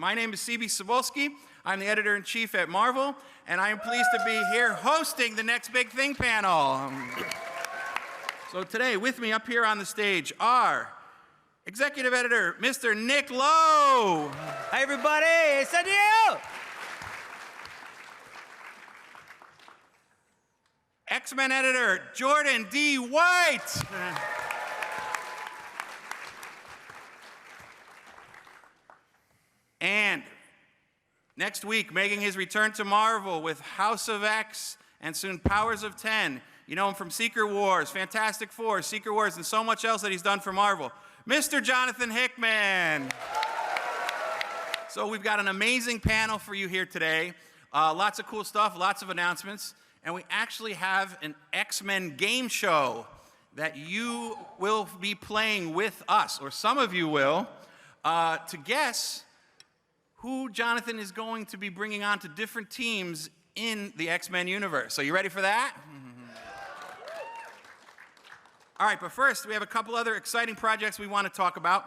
My name is C.B. Cebulski. I'm the editor-in-chief at Marvel, and I am pleased to be here hosting the Next Big Thing panel. So today, with me up here on the stage are Executive Editor, Mr. Nick Lowe. Hi, everybody. It's you. X-Men Editor, Jordan D. White. And next week, making his return to Marvel with House of X and soon Powers of 10. You know him from Secret Wars, Fantastic Four, Secret Wars, and so much else that he's done for Marvel. Mr. Jonathan Hickman. So we've got an amazing panel for you here today. Lots of cool stuff, lots of announcements. And we actually have an X-Men game show that you will be playing with us, or some of you will, to guess who Jonathan is going to be bringing on to different teams in the X-Men universe. So you ready for that? All right, but first, we have a couple other exciting projects we want to talk about.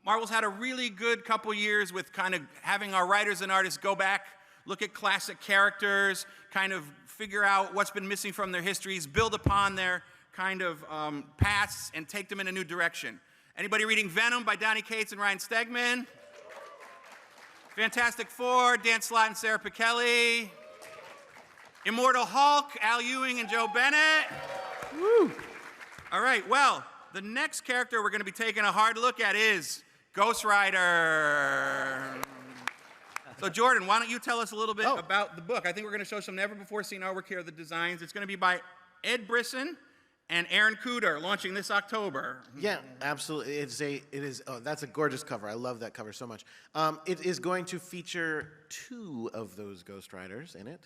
Marvel's had a really good couple years with kind of having our writers and artists go back, look at classic characters, kind of figure out what's been missing from their histories, build upon their kind of pasts, and take them in a new direction. Anybody reading Venom by Donny Cates and Ryan Stegman? Fantastic Four, Dan Slott and Sarah Pichelli. Immortal Hulk, Al Ewing and Joe Bennett. Woo! All right, well, the next character we're going to be taking a hard look at is Ghost Rider. So Jordan, why don't you tell us a little bit about the book? I think we're going to show some never-before-seen artwork here of the designs. It's going to be by Ed Brisson and Aaron Kuder, launching this October. Yeah, absolutely. That's a gorgeous cover. I love that cover so much. It is going to feature two of those Ghost Riders in it,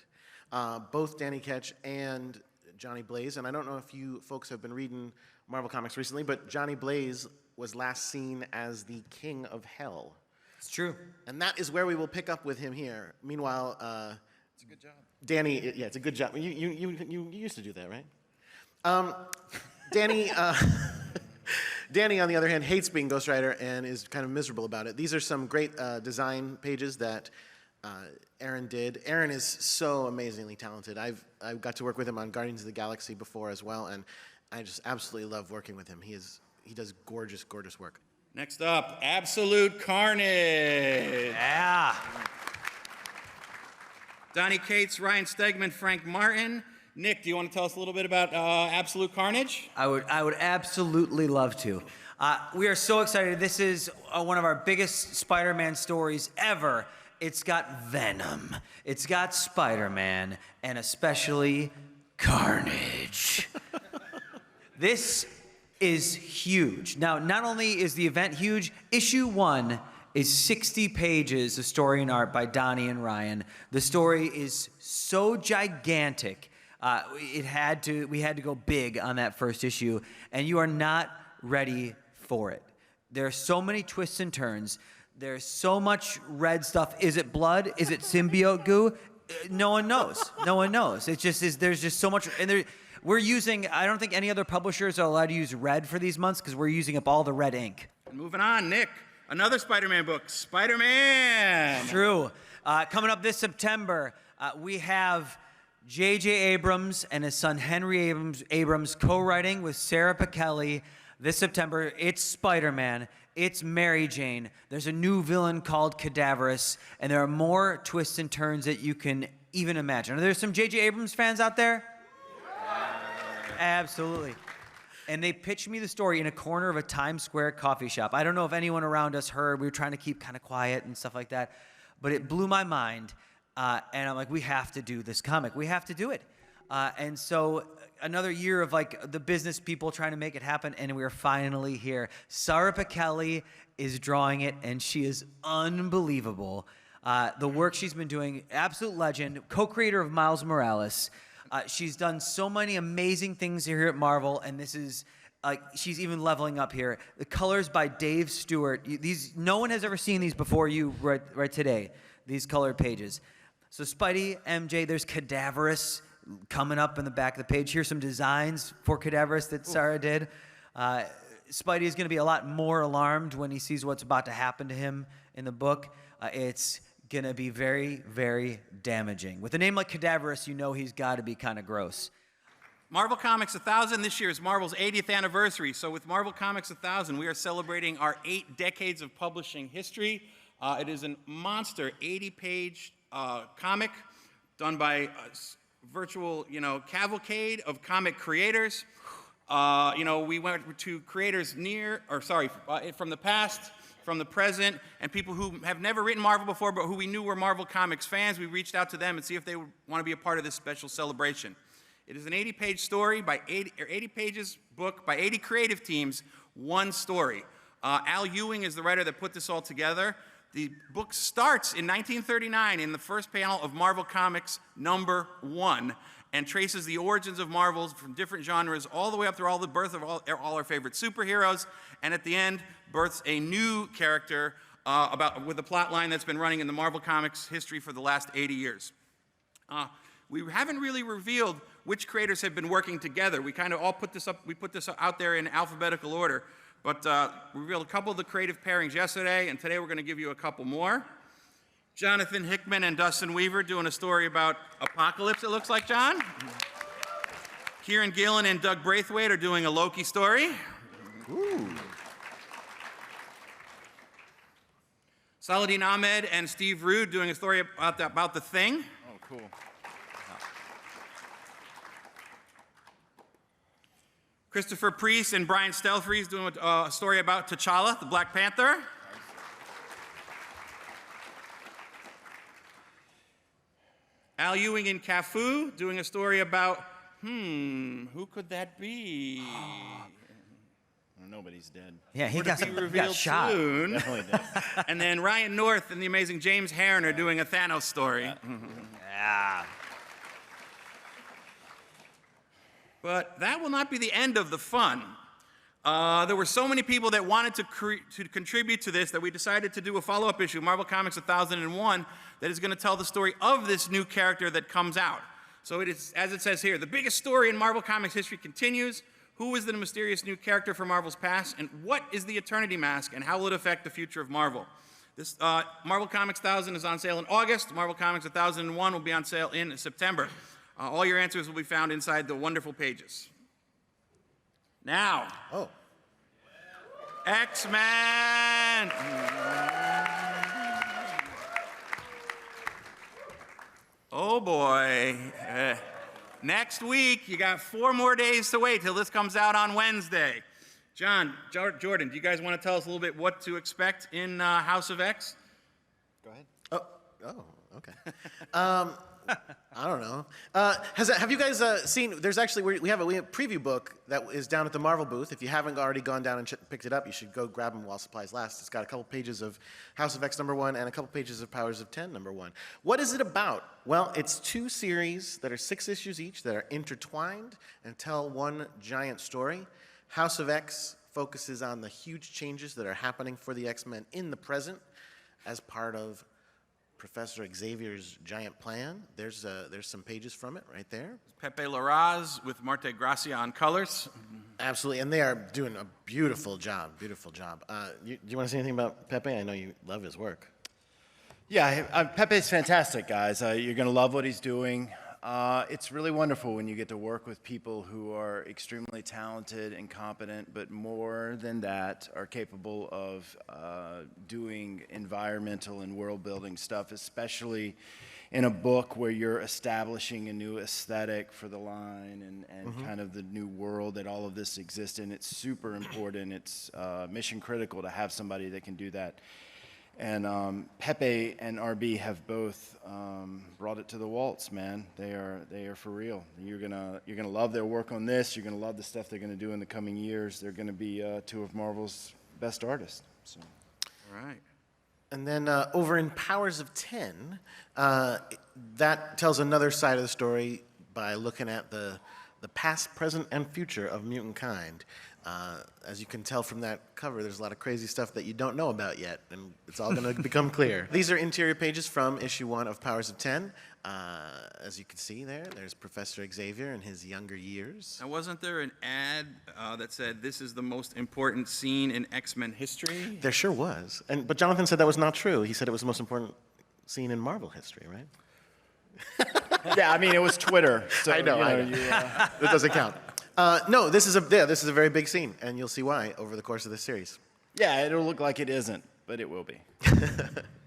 both Danny Ketch and Johnny Blaze. And I don't know if you folks have been reading Marvel Comics recently, but Johnny Blaze was last seen as the King of Hell. It's true. And that is where we will pick up with him here. Meanwhile, It's a good job. Danny, yeah, it's a good job. You used to do that, right? Danny, Danny, on the other hand, hates being Ghost Rider and is kind of miserable about it. These are some great design pages that Aaron did. Aaron is so amazingly talented. I've got to work with him on Guardians of the Galaxy before as well, and I just absolutely love working with him. He does gorgeous, gorgeous work. Next up, Absolute Carnage. Yeah. Donny Cates, Ryan Stegman, Frank Martin. Nick, do you want to tell us a little bit about Absolute Carnage? I would absolutely love to. We are so excited. This is one of our biggest Spider-Man stories ever. It's got Venom, it's got Spider-Man, and especially Carnage. This is huge. Now, not only is the event huge, issue 1 is 60 pages of story and art by Donny and Ryan. The story is so gigantic. We had to go big on that first issue, and you are not ready for it. There are so many twists and turns. There's so much red stuff. Is it blood? Is it symbiote goo? No one knows. No one knows. It's just there's just so much, and we're using. I don't think any other publishers are allowed to use red for these months because we're using up all the red ink. Moving on, Nick. Another Spider-Man book, Spider-Man. True. Coming up this September, we have J.J. Abrams and his son Henry Abrams co-writing with Sarah Pichelli this September. It's Spider-Man. It's Mary Jane. There's a new villain called Cadaverous, and there are more twists and turns that you can even imagine. Are there some J.J. Abrams fans out there? Absolutely. And they pitched me the story in a corner of a Times Square coffee shop. I don't know if anyone around us heard. We were trying to keep kind of quiet and stuff like that. But it blew my mind. And I'm like, we have to do this comic. We have to do it. And so another year of like the business people trying to make it happen, and we are finally here. Sarah Pichelli is drawing it, and she is unbelievable. The work she's been doing, absolute legend, co-creator of Miles Morales. She's done so many amazing things here at Marvel, and this is she's even leveling up here. The colors by Dave Stewart. No one has ever seen these before you right today. These colored pages. So Spidey, MJ, there's Cadaverous coming up in the back of the page. Here's some designs for Cadaverous that Sarah did. Spidey is going to be a lot more alarmed when he sees what's about to happen to him in the book. It's going to be very, very damaging. With a name like Cadaverous, you know he's got to be kind of gross. Marvel Comics 1000 this year is Marvel's 80th anniversary. So with Marvel Comics 1000, we are celebrating our 8 decades of publishing history. It is a monster 80-page comic done by a virtual, cavalcade of comic creators. We went to creators from the past, from the present, and people who have never written Marvel before, but who we knew were Marvel Comics fans. We reached out to them and see if they would want to be a part of this special celebration. It is an 80-page story 80 pages book by 80 creative teams, one story. Al Ewing is the writer that put this all together. The book starts in 1939 in the first panel of Marvel Comics #1 and traces the origins of Marvels from different genres all the way up through all the birth of all our favorite superheroes, and at the end births a new character with a plot line that's been running in the Marvel Comics history for the last 80 years. We haven't really revealed which creators have been working together. We kind of all put this out there in alphabetical order, but we revealed a couple of the creative pairings yesterday, and today we're going to give you a couple more. Jonathan Hickman and Dustin Weaver doing a story about Apocalypse, it looks like, John. Kieran Gillen and Doug Braithwaite are doing a Loki story. Ooh. Saladin Ahmed and Steve Rude doing a story about The Thing. Oh, cool. Christopher Priest and Brian Stelfreeze doing a story about T'Challa, the Black Panther. Al Ewing and Cafu doing a story about, who could that be? Nobody's dead. Yeah, he got Revealed shot. soon. Definitely dead. And then Ryan North and the amazing James Herron are doing a Thanos story. Yeah. But that will not be the end of the fun. There were so many people that wanted to contribute to this that we decided to do a follow-up issue, Marvel Comics 1001, that is going to tell the story of this new character that comes out. So it is, as it says here, the biggest story in Marvel Comics history continues. Who is the mysterious new character from Marvel's past, and what is the Eternity Mask, and how will it affect the future of Marvel? This Marvel Comics 1000 is on sale in August. Marvel Comics 1001 will be on sale in September. All your answers will be found inside the wonderful pages. Now, X-Men! Oh boy. Next week, you got 4 more days to wait till this comes out on Wednesday. John, Jordan, do you guys want to tell us a little bit what to expect in House of X? Go ahead. Oh, okay. I don't know. Have you guys seen? There's actually we have a preview book that is down at the Marvel booth. If you haven't already gone down and picked it up, you should go grab them while supplies last. It's got a couple pages of House of X #1 and a couple pages of Powers of 10 #1. What is it about? Well, it's 2 series that are 6 issues each that are intertwined and tell one giant story. House of X focuses on the huge changes that are happening for the X-Men in the present as part of Professor Xavier's giant plan. There's some pages from it right there. Pepe Larraz with Marte Gracia on colors. Absolutely, and they are doing a beautiful job, beautiful job. Do you want to say anything about Pepe? I know you love his work. Yeah, Pepe's fantastic, guys. You're going to love what he's doing. It's really wonderful when you get to work with people who are extremely talented and competent, but more than that, are capable of doing environmental and world-building stuff, especially in a book where you're establishing a new aesthetic for the line and kind of the new world that all of this exists in. It's super important. It's mission critical to have somebody that can do that. And Pepe and RB have both brought it to the waltz, man. They are for real. You're gonna love their work on this. You're gonna love the stuff they're gonna do in the coming years. They're gonna be 2 of Marvel's best artists. So. All right. And then over in Powers of 10, that tells another side of the story by looking at the the past, present, and future of mutant kind. As you can tell from that cover, there's a lot of crazy stuff that you don't know about yet, and it's all going to become clear. These are interior pages from issue 1 of Powers of 10. As you can see there's Professor Xavier in his younger years. Now, wasn't there an ad that said this is the most important scene in X-Men history? There sure was. But Jonathan said that was not true. He said it was the most important scene in Marvel history, right? Yeah, I mean, it was Twitter. So, I know. That doesn't count. No, this is a very big scene, and you'll see why over the course of this series. yeah, it'll look like it isn't, but it will be.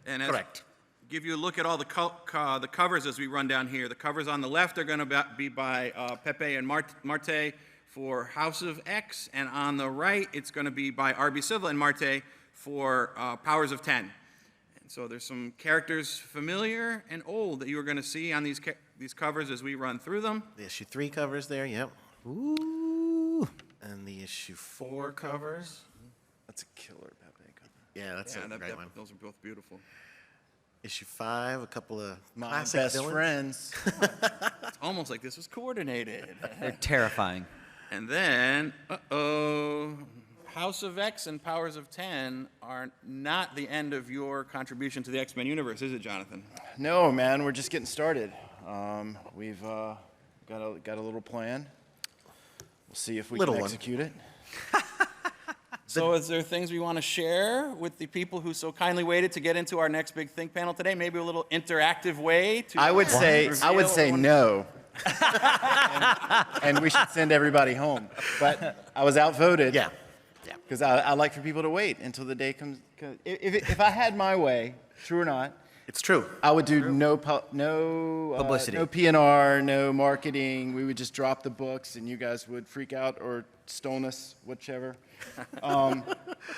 And as Correct. give you a look at all the covers as we run down here. The covers on the left are going to be by Pepe and Marte for House of X, and on the right it's going to be by R.B. Silva and Marte for Powers of 10. And so there's some characters familiar and old that you are going to see on these covers as we run through them. The issue 3 covers there, yep. Ooh. And the issue 4 covers. That's a killer Pepe cover. Yeah, that's a great one. Those are both beautiful. Issue 5, a couple of My classic best villains. friends. It's almost like this was coordinated. They're terrifying. And then, House of X and Powers of 10 are not the end of your contribution to the X-Men universe, is it, Jonathan? No, man, we're just getting started. We've got a little plan. We'll see if we Little can one. execute it. So is there things we want to share with the people who so kindly waited to get into our next big Think panel today? Maybe a little interactive way to I would say reveal no. and we should send everybody home. But I was outvoted. Yeah. Because I like for people to wait until the day comes. If I had my way, true or not, It's true. I would do no publicity, no P&R, no marketing. We would just drop the books, and you guys would freak out or stone us, whichever. All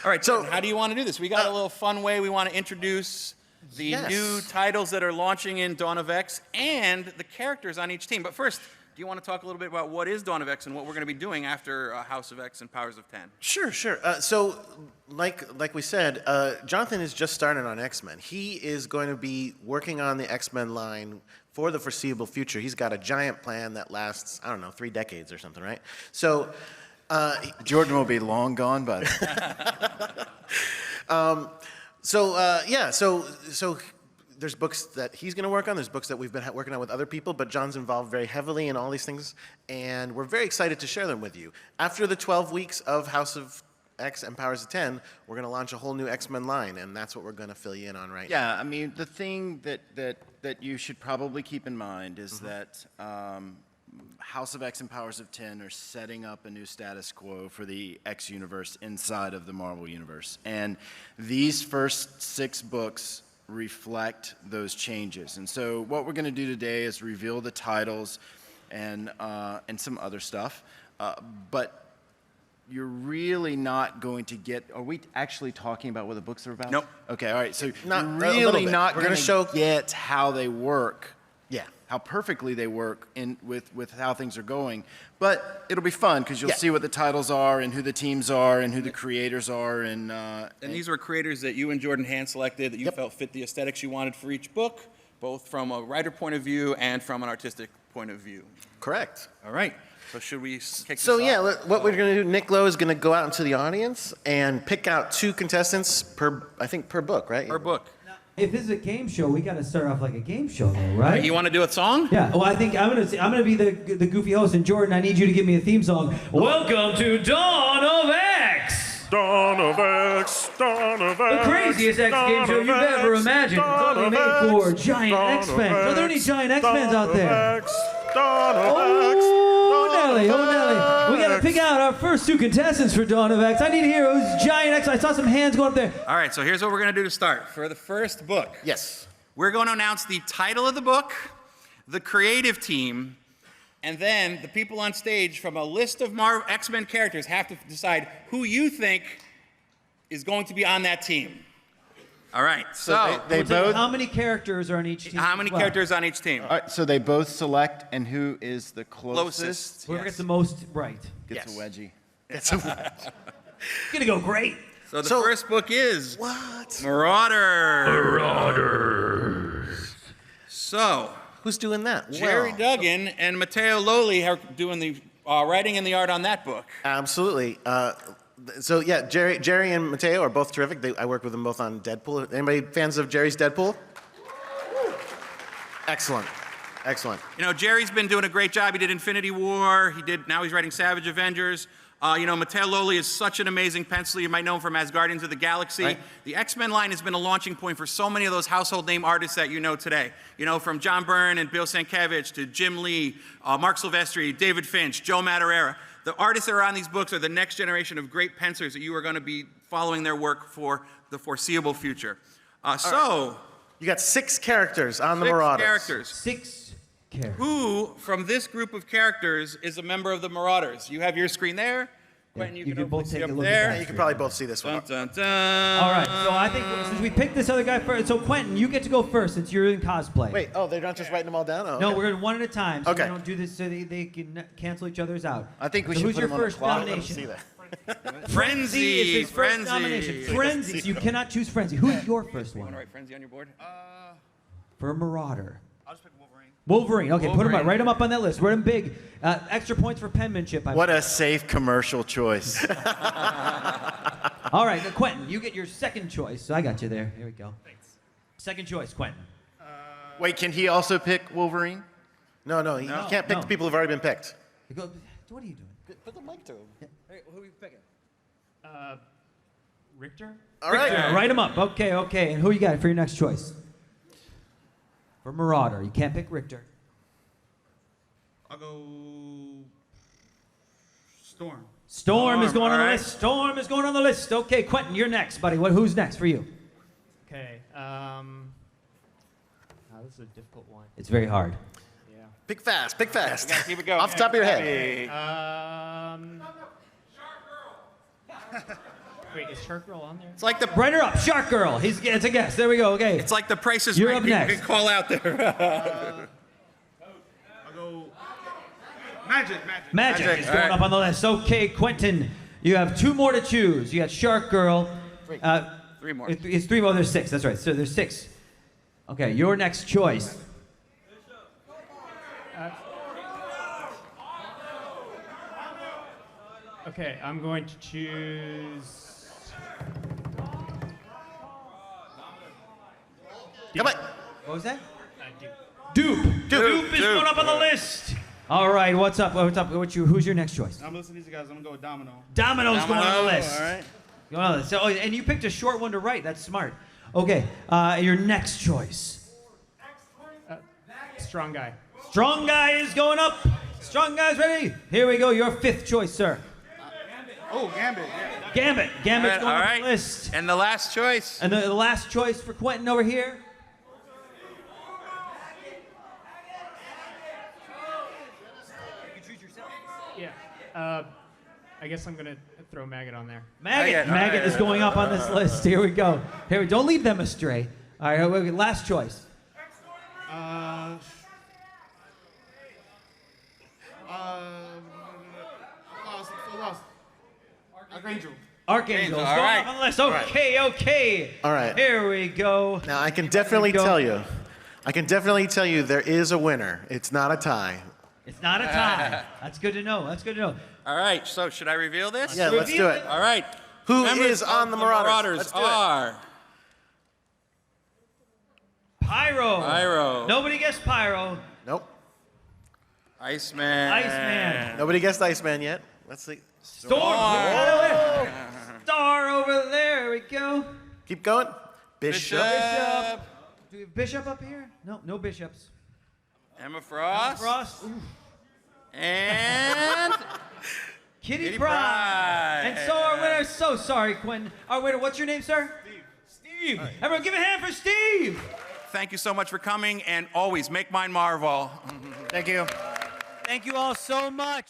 right, so how do you want to do this? We got a little fun way we want to introduce the Yes. new titles that are launching in Dawn of X and the characters on each team. But first, do you want to talk a little bit about what is Dawn of X and what we're going to be doing after House of X and Powers of 10? Sure. So, like we said, Jonathan is just started on X-Men. He is going to be working on the X-Men line for the foreseeable future. He's got a giant plan that lasts, 3 decades or something, right? So, Jordan will be long gone by then. So there's books that he's going to work on. There's books that we've been working on with other people, but John's involved very heavily in all these things, and we're very excited to share them with you. After the 12 weeks of House of X and Powers of 10, we're going to launch a whole new X-Men line, and that's what we're going to fill you in on right now. Yeah, I mean, the thing that you should probably keep in mind is that House of X and Powers of 10 are setting up a new status quo for the X universe inside of the Marvel universe. And these first 6 books reflect those changes. And so what we're going to do today is reveal the titles and some other stuff. But you're really not going to get... Are we actually talking about what the books are about? Nope. Okay, all right. So Not- you're a little really bit. not We're going gonna to show- get how they work. Yeah. How perfectly they work with how things are going. But it'll be fun because you'll Yeah. see what the titles are and who the teams are and who the creators are. And these were creators that you and Jordan hand selected that you Yep. felt fit the aesthetics you wanted for each book, both from a writer point of view and from an artistic point of view. Correct. All right. So should we kick this So off? what we're going to do, Nick Lowe is going to go out into the audience and pick out 2 contestants per book, right? Per book. If this is a game show, we got to start off like a game show, though, right? You want to do a song? Yeah. Well, I think I'm gonna be the goofy host, and Jordan, I need you to give me a theme song. Welcome to Dawn of X, Dawn of X, Dawn of the X. craziest X game show you've ever imagined. It's only made for giant X fans. Are there any giant X fans out there? Oh, Nelly, oh, Nelly. We gotta pick out our first 2 contestants for Dawn of X. I need to hear who's giant X. I saw some hands going up there. All right, so here's what we're going to do to start. For the first book, Yes. we're going to announce the title of the book, the creative team, and then the people on stage from a list of X-Men characters have to decide who you think is going to be on that team. All right, so they We'll take both... how many characters are on each team? how many Well, characters on each team? All right, so they both select, and who is the closest, Closest. Whoever Yes. gets the most right. gets Yes. a wedgie. It's Gonna go great. So the So- first book is what? Marauders. So, Who's doing that? Jerry Well, Duggan and Matteo Loli are doing the writing and the art on that book. absolutely. So yeah, Jerry and Matteo are both terrific. I work with them both on Deadpool. Anybody fans of Jerry's Deadpool? Excellent. Excellent. You know, Jerry's been doing a great job. He did Infinity War. Now he's writing Savage Avengers. You know, Matteo Loli is such an amazing penciler. You might know him from as Guardians of the Galaxy. Right. The X-Men line has been a launching point for so many of those household name artists that you know today. You know, from John Byrne and Bill Sienkiewicz to Jim Lee, Mark Silvestri, David Finch, Joe Madureira. The artists that are on these books are the next generation of great pencilers that you are going to be following their work for the foreseeable future. You got 6 characters on the Six Marauders. characters. 6 characters. Who, from this group of characters, is a member of the Marauders? You have your screen there. Quentin, you can both hopefully see take a up look at there. that. You can probably both see this one. Dun, dun, dun. All right, so I think since we picked this other guy first, so Quentin, you get to go first since you're in cosplay. Wait, they're not just writing them all down? Oh, No, okay. we're going one at a time, so Okay. we don't do this so they can cancel each other's out. I think we So should who's put your him on the first clock. nomination? See that. Frenzy. is his first Frenzy. nomination. Frenzy. So you cannot choose Frenzy. Who's your first You want one? to write Frenzy on your board? For Marauder. I'll just pick Wolverine. Wolverine. Okay, put him up. Wolverine. Write him up on that list. Write him big. Extra points for penmanship. What a safe commercial choice. All right, Quentin, you get your second choice. So I got you there. Here we go. Thanks. Second choice, Quentin. Wait, can he also pick Wolverine? No, you can't pick No. the people who've already been picked. You go, what are you doing? Put the mic to him. Hey, who are you picking? Richter? All right. Yeah, write him up. Okay. And who you got for your next choice? For Marauder. You can't pick Richter. I'll go Storm. Storm is going on the all right. list. Storm is going on the list. Okay, Quentin, you're next, buddy. Who's next for you? Okay. This is a difficult one. It's very hard. Yeah. Pick fast. Pick fast. Keep it going. Off the top of your head. Wait, is Shark Girl on there? It's like the Write her up. Shark Girl. It's a guess. There we go. Okay. It's like the Price is You're Right. up People next. can call out there. I'll go Magic. Magic is going All right. up on the list. Okay, Quentin, you have 2 more to choose. You got Shark Girl. 3 more. It's 3 more. There's 6. That's right. So there's 6. Okay, your next choice. Okay, I'm going to choose. Come on. What was that? Duke. Dupe is going up on the list. All right, what's up? Who's your next choice? I'm listening to these guys. I'm gonna go with Domino. Domino's going on the Domino, list. all right. Going on the list. So, and you picked a short one to write. That's smart. Okay, your next choice. Strong guy. Strong Guy is going up. Strong Guy's ready. Here we go. Your 5th choice, sir. Oh, Gambit. Yeah. Gambit. Gambit's All going on right. the list. And the last choice. And the last choice for Quentin over here. Yeah. I guess I'm gonna throw Maggot on there. Maggot. Maggot, all Maggot right. is going up on this list. Here we go. Don't leave them astray. All right, last choice. Lost. Archangel. Archangel is All going right. up on the list. Okay. All right. Here we go. Now I can definitely Go. tell you there is a winner. It's not a tie. It's not a tie. That's good to know. All right, so should I reveal this? Yeah, let's do it. All right. Who Members is on of the Marauders? Let's do it. are Pyro. Pyro. Nobody guessed Pyro. Nope. Iceman. Nobody guessed Iceman yet. Let's see. Storm. Star over there. Here we go. Keep going. Bishop. Bishop. Do we have Bishop up here? No bishops. Emma Frost. Frost. Ooh. And Kitty Kitty Pryde. Pryde. And so our winner, so sorry, Quentin. Our winner, what's your name, sir? Steve. Everyone give a hand for Steve. thank you so much for coming, and always make mine Marvel. Thank you. Thank you all so much.